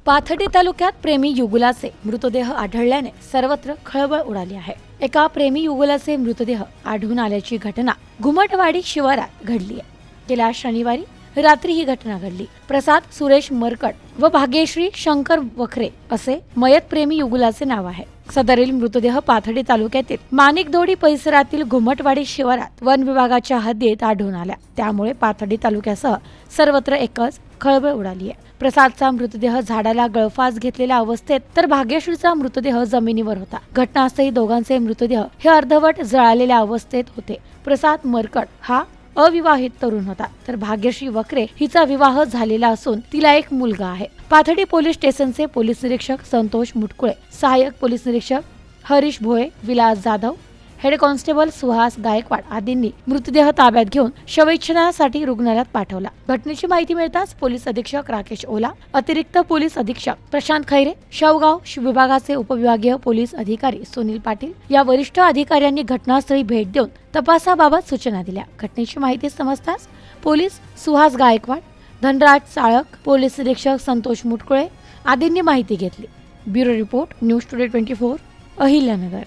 पाथर्डी तालुक्यात प्रेमी युगुलाचे मृतदेह आढळल्याने सर्वत्र खळबळ उडाली आहे। एका प्रेमी युगुलाचे मृतदेह आढळून आल्याची घटना घुमटवाडी शिवारात घडली आहे। गेल्या शनिवारी रात्री ही घटना घडली। प्रसाद सुरेश मरकट व भाग्यश्री शंकर वखरे असे मयत प्रेमी युगुलाचे नाव आहे। सदरील मृतदेह पाथर्डी तालुक्यातील माणिकदोडी परिसरातील घुमटवाडी शिवारात वन विभागाच्या हद्दीत आढळून आल्या। त्यामुळे पाथर्डी तालुक्यासह सर्वत्र एकच खळबळ उडाली आहे। प्रसादचा मृतदेह झाडाला गळफास घेतलेल्या अवस्थेत तर भाग्यश्रीचा मृतदेह जमिनीवर होता। घटनास्थळी दोघांचे मृतदेह हे अर्धवट जळालेल्या अवस्थेत होते। प्रसाद मरकट हा अविवाहित तरुण होता, तर भाग्यश्री वखरे हिचा विवाह झालेला असून तिला एक मुलगा आहे। पाथर्डी पोलीस स्टेशनचे पोलीस निरीक्षक संतोष मुटकुळे, सहाय्यक पोलीस निरीक्षक हरीश भोये, विलास जाधव, हेड कॉन्स्टेबल सुहास गायकवाड आदींनी मृतदेह ताब्यात घेऊन शवविच्छेदनासाठी रुग्णालयात पाठवला। घटनेची माहिती मिळताच पोलीस अधीक्षक राकेश ओला, अतिरिक्त पोलीस अधीक्षक प्रशांत खैरे, शावगाव विभागाचे उपविभागीय पोलीस अधिकारी सुनील पाटील या वरिष्ठ अधिकाऱ्यांनी घटनास्थळी भेट देऊन तपासाबाबत सूचना दिल्या। घटनेची माहिती समजताच पोलीस सुहास गायकवाड, धनराज चाळक, पोलीस निरीक्षक संतोष मुटकुळे आदींनी माहिती घेतली। Bureau report, news today 24, Ahilyanagar.